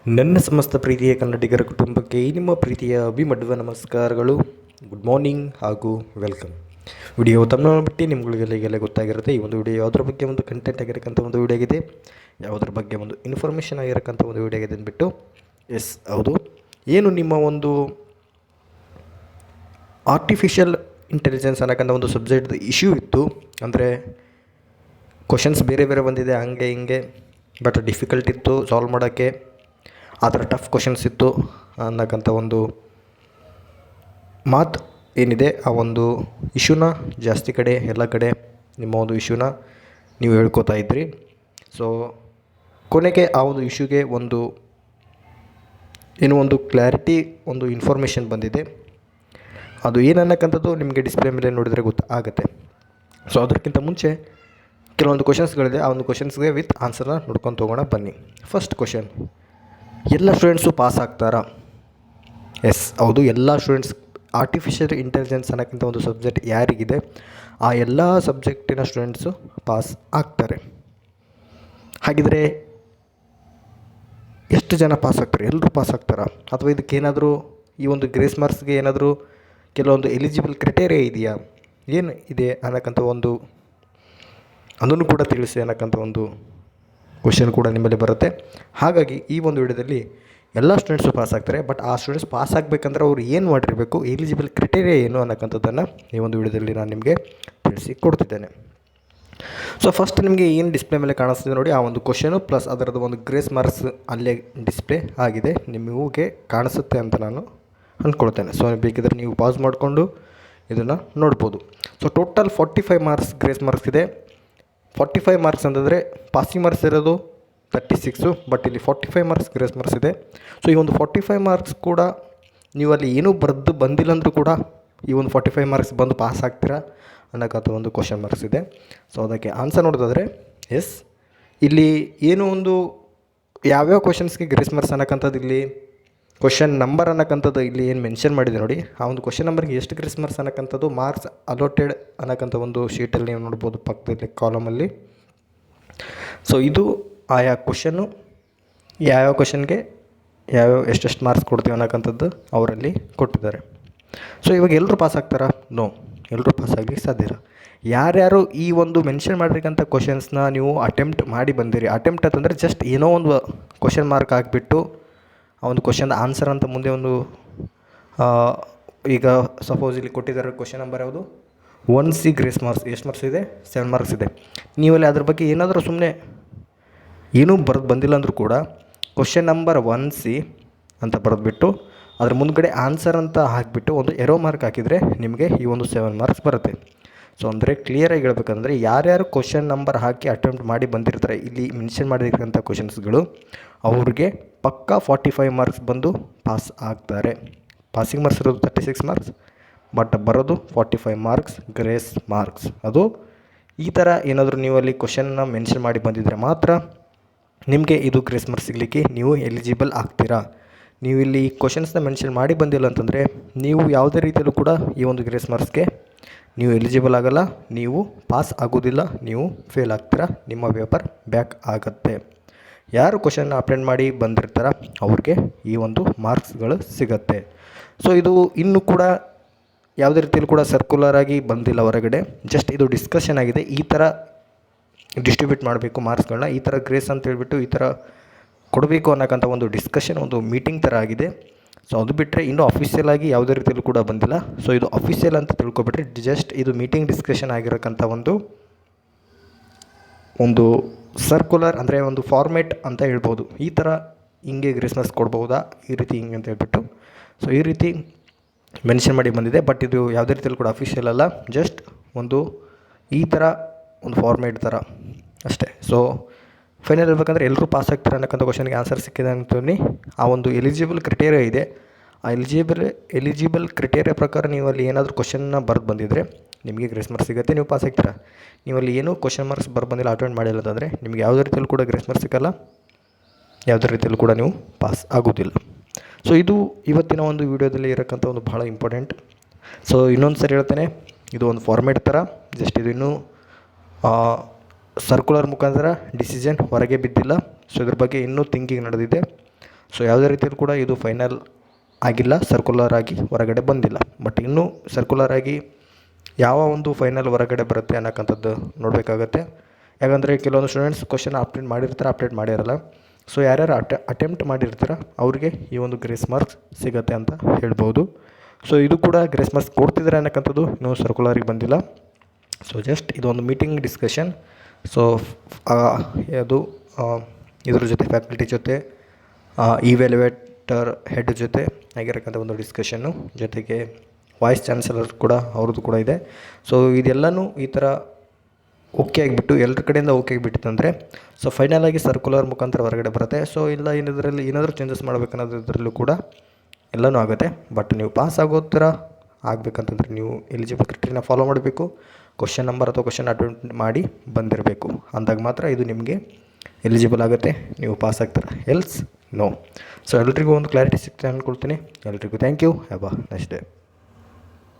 ನನ್ನ ಸಮಸ್ತ ಪ್ರೀತಿಯ ಕನ್ನಡಿಗರ ಕುಟುಂಬಕ್ಕೆ ನಿಮ್ಮ ಪ್ರೀತಿಯ ಅಭಿಮಡ್ವ ನಮಸ್ಕಾರಗಳು. ಗುಡ್ ಮಾರ್ನಿಂಗ್ ಹಾಗೂ ವೆಲ್ಕಮ್. ವಿಡಿಯೋ ತಮ್ಮ ಬಿಟ್ಟು ನಿಮ್ಗಳಿಗೆಲ್ಲ ಗೊತ್ತಾಗಿರುತ್ತೆ ಈ ಒಂದು ವಿಡಿಯೋ ಯಾವುದ್ರ ಬಗ್ಗೆ ಒಂದು ಕಂಟೆಂಟ್ ಆಗಿರಕ್ಕಂಥ ಒಂದು ವಿಡಿಯೋ ಆಗಿದೆ, ಯಾವುದ್ರ ಬಗ್ಗೆ ಒಂದು ಇನ್ಫಾರ್ಮೇಷನ್ ಆಗಿರಕ್ಕಂಥ ಒಂದು ವಿಡಿಯೋ ಆಗಿದೆ ಅಂದ್ಬಿಟ್ಟು. ಎಸ್ ಹೌದು, ಏನು ನಿಮ್ಮ ಒಂದು ಆರ್ಟಿಫಿಷಿಯಲ್ ಇಂಟೆಲಿಜೆನ್ಸ್ ಅನ್ನೋಕ್ಕಂಥ ಒಂದು ಸಬ್ಜೆಕ್ಟ್ದು ಇಶ್ಯೂ ಇತ್ತು. ಅಂದರೆ ಕ್ವಶನ್ಸ್ ಬೇರೆ ಬೇರೆ ಬಂದಿದೆ ಹಂಗೆ ಹಿಂಗೆ, ಬಟ್ ಡಿಫಿಕಲ್ಟ್ ಇತ್ತು ಸಾಲ್ವ್ ಮಾಡೋಕ್ಕೆ, ಆ ಥರ ಟಫ್ ಕ್ವಶನ್ಸ್ ಇತ್ತು ಅನ್ನೋಕ್ಕಂಥ ಒಂದು ಮಾತು ಏನಿದೆ, ಆ ಒಂದು ಇಶ್ಯೂನ ಜಾಸ್ತಿ ಕಡೆ ಎಲ್ಲ ಕಡೆ ನಿಮ್ಮ ಒಂದು ಇಶ್ಯೂನ ನೀವು ಹೇಳ್ಕೊತಾ ಇದ್ರಿ. ಸೊ ಕೊನೆಗೆ ಆ ಒಂದು ಇಶ್ಯೂಗೆ ಒಂದು ಒಂದು ಕ್ಲಾರಿಟಿ, ಒಂದು ಇನ್ಫಾರ್ಮೇಷನ್ ಬಂದಿದೆ. ಅದು ಏನನ್ನಕ್ಕಂಥದ್ದು ನಿಮಗೆ ಡಿಸ್ಪ್ಲೇ ಮೇಲೆ ನೋಡಿದರೆ ಗೊತ್ತಾಗುತ್ತೆ. ಸೊ ಅದಕ್ಕಿಂತ ಮುಂಚೆ ಕೆಲವೊಂದು ಕ್ವಶನ್ಸ್ಗಳಿದೆ, ಆ ಒಂದು ಕ್ವಶನ್ಸ್ಗೆ ವಿತ್ ಆನ್ಸರ್ನ ನೋಡ್ಕೊಂಡು ತೊಗೋಣ ಬನ್ನಿ. ಫಸ್ಟ್ ಕ್ವಶನ್, ಎಲ್ಲ ಸ್ಟೂಡೆಂಟ್ಸು ಪಾಸ್ ಆಗ್ತಾರಾ? ಎಸ್ ಹೌದು, ಎಲ್ಲ ಸ್ಟೂಡೆಂಟ್ಸ್ ಆರ್ಟಿಫಿಷಿಯಲ್ ಇಂಟೆಲಿಜೆನ್ಸ್ ಅನ್ನೋಕ್ಕಿಂತ ಒಂದು ಸಬ್ಜೆಕ್ಟ್ ಯಾರಿಗಿದೆ ಆ ಎಲ್ಲ ಸಬ್ಜೆಕ್ಟಿನ ಸ್ಟೂಡೆಂಟ್ಸು ಪಾಸ್ ಆಗ್ತಾರೆ. ಹಾಗಿದ್ರೆ ಎಷ್ಟು ಜನ ಪಾಸ್ ಆಗ್ತಾರೆ? ಎಲ್ಲರೂ ಪಾಸ್ ಆಗ್ತಾರಾ? ಅಥವಾ ಇದಕ್ಕೇನಾದರೂ ಈ ಒಂದು ಗ್ರೇಸ್ ಮಾರ್ಕ್ಸ್ಗೆ ಏನಾದರೂ ಕೆಲವೊಂದು ಎಲಿಜಿಬಲ್ ಕ್ರೈಟೇರಿಯಾ ಇದೆಯಾ, ಏನು ಇದೆ ಅನ್ನೋಕ್ಕಂಥ ಒಂದು ಅದನ್ನು ಕೂಡ ತಿಳಿಸಿ ಅನ್ನೋಕ್ಕಂಥ ಒಂದು ಕ್ವಶನ್ ಕೂಡ ನಿಮ್ಮಲ್ಲಿ ಬರುತ್ತೆ. ಹಾಗಾಗಿ ಈ ಒಂದು ವಿಡಿಯೋದಲ್ಲಿ ಎಲ್ಲ ಸ್ಟೂಡೆಂಟ್ಸು ಪಾಸ್ ಆಗ್ತಾರೆ, ಬಟ್ ಆ ಸ್ಟೂಡೆಂಟ್ಸ್ ಪಾಸ್ ಆಗಬೇಕಂದ್ರೆ ಅವ್ರು ಏನು ಮಾಡಿರಬೇಕು, ಎಲಿಜಿಬಲ್ ಕ್ರೈಟೇರಿಯಾ ಏನು ಅನ್ನೋಕ್ಕಂಥದ್ದನ್ನು ಈ ಒಂದು ವಿಡಿಯೋದಲ್ಲಿ ನಾನು ನಿಮಗೆ ತಿಳಿಸಿ ಕೊಡ್ತಿದ್ದೇನೆ. ಸೊ ಫಸ್ಟ್ ನಿಮಗೆ ಏನು ಡಿಸ್ಪ್ಲೇ ಮೇಲೆ ಕಾಣಿಸ್ತಿದೆ ನೋಡಿ, ಆ ಒಂದು ಕ್ವಶನು ಪ್ಲಸ್ ಅದರದ್ದು ಒಂದು ಗ್ರೇಸ್ ಮಾರ್ಕ್ಸ್ ಅಲ್ಲೇ ಡಿಸ್ಪ್ಲೇ ಆಗಿದೆ, ನಿಮಗೆ ಕಾಣಿಸುತ್ತೆ ಅಂತ ನಾನು ಅಂದ್ಕೊಳ್ತೇನೆ. ಸೊ ಬೇಕಿದ್ರೆ ನೀವು ಪಾಸ್ ಮಾಡಿಕೊಂಡು ಇದನ್ನು ನೋಡ್ಬೋದು. So total 45 marks grace marks ಇದೆ. 45 ಮಾರ್ಕ್ಸ್ ಅಂತಂದರೆ ಪಾಸಿಂಗ್ ಮಾರ್ಕ್ಸ್ ಇರೋದು 36, ಬಟ್ ಇಲ್ಲಿ 45 ಮಾರ್ಕ್ಸ್ ಗ್ರೇಸ್ ಮಾರ್ಕ್ಸ್ ಇದೆ. ಸೊ ಈ ಒಂದು 45 ಮಾರ್ಕ್ಸ್ ಕೂಡ ನೀವು ಅಲ್ಲಿ ಏನೂ ಬಂದಿಲ್ಲ ಅಂದರೂ ಕೂಡ ಈ ಒಂದು 45 ಮಾರ್ಕ್ಸ್ ಬಂದು ಪಾಸ್ ಆಗ್ತೀರಾ ಅನ್ನೋಕ್ಕಂಥ ಒಂದು ಕ್ವಶನ್ ಮಾರ್ಕ್ಸ್ ಇದೆ. ಸೊ ಅದಕ್ಕೆ ಆನ್ಸರ್ ನೋಡೋದಾದರೆ ಎಸ್, ಇಲ್ಲಿ ಏನು ಒಂದು ಯಾವ್ಯಾವ ಕ್ವಶನ್ಸ್ಗೆ ಗ್ರೇಸ್ ಮಾರ್ಕ್ಸ್ ಅನ್ನೋಕ್ಕಂಥದ್ದು, ಇಲ್ಲಿ ಕ್ವಶನ್ ನಂಬರ್ ಅನ್ನೋಕ್ಕಂಥದ್ದು ಇಲ್ಲಿ ಏನು ಮೆನ್ಷನ್ ಮಾಡಿದೆ ನೋಡಿ, ಆ ಒಂದು ಕ್ವಶನ್ ನಂಬರ್ಗೆ ಎಷ್ಟು ಗ್ರೇಸ್ ಮಾರ್ಕ್ಸ್ ಅನ್ನೋಕ್ಕಂಥದ್ದು ಮಾರ್ಕ್ಸ್ ಅಲೋಟೆಡ್ ಅನ್ನೋಕ್ಕಂಥ ಒಂದು ಶೀಟಲ್ಲಿ ನೀವು ನೋಡ್ಬೋದು ಪಕ್ಕದಲ್ಲಿ ಕಾಲಮಲ್ಲಿ. ಸೊ ಇದು ಆಯಾ ಕ್ವಶನ್ನು ಯಾವ್ಯಾವ ಕ್ವಶನ್ಗೆ ಯಾವ್ಯಾವ ಎಷ್ಟೆಷ್ಟು ಮಾರ್ಕ್ಸ್ ಕೊಡ್ತೀವಿ ಅನ್ನೋಕ್ಕಂಥದ್ದು ಅವರಲ್ಲಿ ಕೊಟ್ಟಿದ್ದಾರೆ. ಸೊ ಇವಾಗ ಎಲ್ಲರೂ ಪಾಸ್ ಆಗ್ತಾರಾ? ನೋ, ಎಲ್ಲರೂ ಪಾಸ್ ಆಗಲಿಕ್ಕೆ ಸಾಧ್ಯ ಇಲ್ಲ. ಯಾರ್ಯಾರು ಈ ಒಂದು ಮೆನ್ಷನ್ ಮಾಡಿರ್ತಕ್ಕಂಥ ಕ್ವಶನ್ಸ್ನ ನೀವು ಅಟೆಂಪ್ಟ್ ಮಾಡಿ ಬಂದಿರಿ, ಅಟೆಂಪ್ಟ್ ಅಂತಂದರೆ ಜಸ್ಟ್ ಏನೋ ಒಂದು ಕ್ವಶನ್ ಮಾರ್ಕ್ ಹಾಕಿಬಿಟ್ಟು ಆ ಒಂದು ಕ್ವಶನ್ ಆನ್ಸರ್ ಅಂತ ಮುಂದೆ ಒಂದು ಈಗ ಸಪೋಸ್ ಇಲ್ಲಿ ಕೊಟ್ಟಿದ್ದಾರೆ ಕ್ವಶನ್ ನಂಬರ್ ಯಾವುದು 1C ಗ್ರೇಸ್ ಮಾರ್ಕ್ಸ್ ಎಷ್ಟು ಮಾರ್ಕ್ಸ್ ಇದೆ? 7 ಮಾರ್ಕ್ಸ್ ಇದೆ. ನೀವಲ್ಲಿ ಅದ್ರ ಬಗ್ಗೆ ಏನಾದರೂ ಸುಮ್ಮನೆ ಏನೂ ಬಂದಿಲ್ಲ ಅಂದರೂ ಕೂಡ ಕ್ವಶನ್ ನಂಬರ್ 1C ಅಂತ ಬರೆದ್ಬಿಟ್ಟು ಅದ್ರ ಮುಂದ್ಗಡೆ ಆನ್ಸರ್ ಅಂತ ಹಾಕಿಬಿಟ್ಟು ಒಂದು ಎರೋ ಮಾರ್ಕ್ ಹಾಕಿದರೆ ನಿಮಗೆ ಈ ಒಂದು 7 ಮಾರ್ಕ್ಸ್ ಬರುತ್ತೆ. ಸೊ ಅಂದರೆ ಕ್ಲಿಯರಾಗಿ ಹೇಳ್ಬೇಕಂದ್ರೆ ಯಾರ್ಯಾರು ಕ್ವಶನ್ ನಂಬರ್ ಹಾಕಿ ಅಟೆಂಪ್ಟ್ ಮಾಡಿ ಬಂದಿರ್ತಾರೆ, ಇಲ್ಲಿ ಮೆನ್ಷನ್ ಮಾಡಿರ್ತಕ್ಕಂಥ ಕ್ವಶನ್ಸ್ಗಳು ಅವ್ರಿಗೆ ಪಕ್ಕಾ 45 ಮಾರ್ಕ್ಸ್ ಬಂದು ಪಾಸ್ ಆಗ್ತಾರೆ. ಪಾಸಿಂಗ್ ಮಾರ್ಕ್ಸ್ ಇರೋದು 36 ಮಾರ್ಕ್ಸ್, ಬಟ್ ಬರೋದು 45 ಮಾರ್ಕ್ಸ್ ಗ್ರೇಸ್ ಮಾರ್ಕ್ಸ್. ಅದು ಈ ಥರ ಏನಾದರೂ ನೀವು ಅಲ್ಲಿ ಕ್ವಶನ್ನ ಮೆನ್ಷನ್ ಮಾಡಿ ಬಂದಿದ್ದರೆ ಮಾತ್ರ ನಿಮಗೆ ಇದು ಗ್ರೇಸ್ ಮಾರ್ಕ್ಸ್ ಸಿಗಲಿಕ್ಕೆ ನೀವು ಎಲಿಜಿಬಲ್ ಆಗ್ತೀರಾ. ನೀವು ಇಲ್ಲಿ ಈ ಕ್ವಶನ್ಸ್ನ ಮೆನ್ಷನ್ ಮಾಡಿ ಬಂದಿಲ್ಲ ಅಂತಂದರೆ ನೀವು ಯಾವುದೇ ರೀತಿಯಲ್ಲೂ ಕೂಡ ಈ ಒಂದು ಗ್ರೇಸ್ ಮಾರ್ಕ್ಸ್ಗೆ ನೀವು ಎಲಿಜಿಬಲ್ ಆಗೋಲ್ಲ, ನೀವು ಪಾಸ್ ಆಗೋದಿಲ್ಲ, ನೀವು ಫೇಲ್ ಆಗ್ತೀರಾ, ನಿಮ್ಮ ಪೇಪರ್ ಬ್ಯಾಕ್ ಆಗುತ್ತೆ. ಯಾರು ಕ್ವಶನ್ನ ಅಟೆಂಡ್ ಮಾಡಿ ಬಂದಿರ್ತಾರ ಅವ್ರಿಗೆ ಈ ಒಂದು ಮಾರ್ಕ್ಸ್ಗಳು ಸಿಗುತ್ತೆ. ಸೊ ಇದು ಇನ್ನೂ ಕೂಡ ಯಾವುದೇ ರೀತಿಯಲ್ಲಿ ಕೂಡ ಸರ್ಕ್ಯುಲರ್ ಆಗಿ ಬಂದಿಲ್ಲ ಹೊರಗಡೆ, ಜಸ್ಟ್ ಇದು ಡಿಸ್ಕಷನ್ ಆಗಿದೆ. ಈ ಥರ ಡಿಸ್ಟ್ರಿಬ್ಯೂಟ್ ಮಾಡಬೇಕು ಮಾರ್ಕ್ಸ್ಗಳನ್ನ, ಈ ಥರ ಗ್ರೇಸ್ ಅಂತ ಹೇಳ್ಬಿಟ್ಟು ಈ ಥರ ಕೊಡಬೇಕು ಅನ್ನೋಕ್ಕಂಥ ಒಂದು ಡಿಸ್ಕಷನ್, ಒಂದು ಮೀಟಿಂಗ್ ಥರ ಆಗಿದೆ. ಸೊ ಅದು ಬಿಟ್ಟರೆ ಇನ್ನೂ ಅಫಿಷಿಯಲ್ ಆಗಿ ಯಾವುದೇ ರೀತಿಯಲ್ಲೂ ಕೂಡ ಬಂದಿಲ್ಲ. ಸೊ ಇದು ಅಫಿಷಿಯಲ್ ಅಂತ ತಿಳ್ಕೊಬಿಟ್ರೆ ಜಸ್ಟ್ ಇದು ಮೀಟಿಂಗ್ ಡಿಸ್ಕಷನ್ ಆಗಿರೋಕ್ಕಂಥ ಒಂದು ಸರ್ಕ್ಯುಲರ್ ಅಂದರೆ ಒಂದು ಫಾರ್ಮೇಟ್ ಅಂತ ಹೇಳ್ಬೋದು. ಈ ಥರ ಹಿಂಗೆ ಗ್ರೇಸ್ ಮಾರ್ಕ್ಸ್ ಕೊಡ್ಬೋದಾ, ಈ ರೀತಿ ಹಿಂಗೆ ಅಂತ ಹೇಳ್ಬಿಟ್ಟು ಸೊ ಈ ರೀತಿ ಮೆನ್ಷನ್ ಮಾಡಿ ಬಂದಿದೆ. ಬಟ್ ಇದು ಯಾವುದೇ ರೀತಿಯಲ್ಲಿ ಕೂಡ ಅಫಿಷಿಯಲ್ ಅಲ್ಲ, ಜಸ್ಟ್ ಒಂದು ಈ ಥರ ಒಂದು ಫಾರ್ಮೇಟ್ ಥರ ಅಷ್ಟೇ. ಸೊ ಫೈನಲ್ ಹೇಳ್ಬೇಕಂದ್ರೆ ಎಲ್ಲರೂ ಪಾಸ್ ಆಗ್ತಾರೆ ಅನ್ನೋಕ್ಕಂಥ ಕ್ವಶನ್ಗೆ ಆನ್ಸರ್ ಸಿಕ್ಕಿದೆ ಅಂತಂದು ಆ ಒಂದು ಎಲಿಜಿಬಲ್ ಕ್ರೈಟೇರಿಯಾ ಇದೆ. ಆ ಎಲಿಜಿಬಲ್ ಕ್ರೈಟೇರಿಯಾ ಪ್ರಕಾರ ನೀವು ಅಲ್ಲಿ ಏನಾದರೂ ಕ್ವಶನ್ನ ಬರೆದು ಬಂದಿದ್ದರೆ ನಿಮಗೆ ಗ್ರೇಸ್ ಮಾರ್ಕ್ಸ್ ಸಿಗುತ್ತೆ, ನೀವು ಪಾಸ್ ಆಗ್ತೀರಾ. ನೀವಲ್ಲಿ ಏನೂ ಕ್ವಶನ್ ಮಾರ್ಕ್ಸ್ ಬಂದಿಲ್ಲ, ಅಟೆಂಡ್ ಮಾಡಿಲ್ಲ ಅಂತಂದರೆ ನಿಮಗೆ ಯಾವುದೇ ರೀತಿಯಲ್ಲೂ ಕೂಡ ಗ್ರೇಸ್ ಮಾರ್ಕ್ಸ್ ಸಿಕ್ಕಲ್ಲ, ಯಾವುದೇ ರೀತಿಯಲ್ಲೂ ಕೂಡ ನೀವು ಪಾಸ್ ಆಗೋದಿಲ್ಲ. ಸೊ ಇದು ಇವತ್ತಿನ ಒಂದು ವಿಡಿಯೋದಲ್ಲಿ ಇರೋಕ್ಕಂಥ ಒಂದು ಭಾಳ ಇಂಪಾರ್ಟೆಂಟ್. ಸೊ ಇನ್ನೊಂದು ಸರಿ ಹೇಳ್ತೇನೆ, ಇದು ಒಂದು ಫಾರ್ಮೇಟ್ ಥರ, ಜಸ್ಟ್ ಇದು ಇನ್ನೂ ಸರ್ಕ್ಯುಲರ್ ಮುಖಾಂತರ ಡಿಸಿಷನ್ ಹೊರಗೆ ಬಿದ್ದಿಲ್ಲ. ಸೊ ಇದ್ರ ಬಗ್ಗೆ ಇನ್ನೂ ಥಿಂಕಿಂಗ್ ನಡೆದಿದೆ. ಸೊ ಯಾವುದೇ ರೀತಿಯಲ್ಲೂ ಕೂಡ ಇದು ಫೈನಲ್ ಆಗಿಲ್ಲ, ಸರ್ಕ್ಯುಲರ್ ಆಗಿ ಹೊರಗಡೆ ಬಂದಿಲ್ಲ. ಬಟ್ ಇನ್ನೂ ಸರ್ಕ್ಯುಲರ್ ಆಗಿ ಯಾವ ಒಂದು ಫೈನಲ್ ಹೊರಗಡೆ ಬರುತ್ತೆ ಅನ್ನೋಕ್ಕಂಥದ್ದು ನೋಡಬೇಕಾಗತ್ತೆ. ಯಾಕಂದರೆ ಕೆಲವೊಂದು ಸ್ಟೂಡೆಂಟ್ಸ್ ಕ್ವಶನ್ ಅಪ್ಡೇಟ್ ಮಾಡಿರಲ್ಲ. ಸೊ ಯಾರ್ಯಾರು ಅಟೆಂಪ್ಟ್ ಮಾಡಿರ್ತೀರ ಅವ್ರಿಗೆ ಈ ಒಂದು ಗ್ರೇಸ್ ಮಾರ್ಕ್ಸ್ ಸಿಗುತ್ತೆ ಅಂತ ಹೇಳ್ಬೋದು. ಸೊ ಇದು ಕೂಡ ಗ್ರೇಸ್ ಮಾರ್ಕ್ಸ್ ಕೊಡ್ತಿದ್ದಾರೆ ಅನ್ನೋಕ್ಕಂಥದ್ದು ಇನ್ನೂ ಸರ್ಕ್ಯುಲರಿಗೆ ಬಂದಿಲ್ಲ. ಸೊ ಜಸ್ಟ್ ಇದೊಂದು ಮೀಟಿಂಗ್ ಡಿಸ್ಕಷನ್. ಸೊ ಅದು ಇದ್ರ ಜೊತೆ ಫ್ಯಾಕಲ್ಟಿ ಜೊತೆ ಇವ್ಯಾಲ್ಯುವೇಟರ್ ಹೆಡ್ ಜೊತೆ ಆಗಿರಕ್ಕಂಥ ಒಂದು ಡಿಸ್ಕಷನ್ನು, ಜೊತೆಗೆ ವೈಸ್ ಚಾನ್ಸಲರ್ ಕೂಡ ಅವ್ರದ್ದು ಕೂಡ ಇದೆ. ಸೊ ಇದೆಲ್ಲನೂ ಈ ಥರ ಓಕೆ ಆಗಿಬಿಟ್ಟು ಎಲ್ಲರ ಕಡೆಯಿಂದ ಓಕೆ ಆಗಿಬಿಟ್ಟಿತ್ತಂದರೆ ಸೊ ಫೈನಲ್ ಆಗಿ ಸರ್ಕ್ಯುಲರ್ ಮುಖಾಂತರ ಹೊರಗಡೆ ಬರುತ್ತೆ. ಸೊ ಇಲ್ಲ ಇನ್ನದರಲ್ಲಿ ಏನಾದರೂ ಚೇಂಜಸ್ ಮಾಡಬೇಕನ್ನೋದ್ರಲ್ಲೂ ಕೂಡ ಎಲ್ಲನೂ ಆಗುತ್ತೆ. ಬಟ್ ನೀವು ಪಾಸ್ ಆಗೋ ಥರ ಆಗಬೇಕಂತಂದ್ರೆ ನೀವು ಎಲಿಜಿಬಲ್ ಕ್ರೈಟೀರಿಯಾನ ಫಾಲೋ ಮಾಡಬೇಕು. ಕ್ವಶನ್ ನಂಬರ್ ಅಥವಾ ಕ್ವಶನ್ ಅಟೆಂಪ್ಟ್ ಮಾಡಿ ಬಂದಿರಬೇಕು. ಅಂದಾಗ ಮಾತ್ರ ಇದು ನಿಮಗೆ ಎಲಿಜಿಬಲ್ ಆಗುತ್ತೆ, ನೀವು ಪಾಸ್ ಆಗ್ತೀರ. Else no. ಸೊ ಎಲ್ರಿಗೂ ಒಂದು ಕ್ಲಾರಿಟಿ ಸಿಗ್ತದೆ ಅಂದ್ಕೊಳ್ತೀನಿ. ಎಲ್ರಿಗೂ thank you. Have a nice day.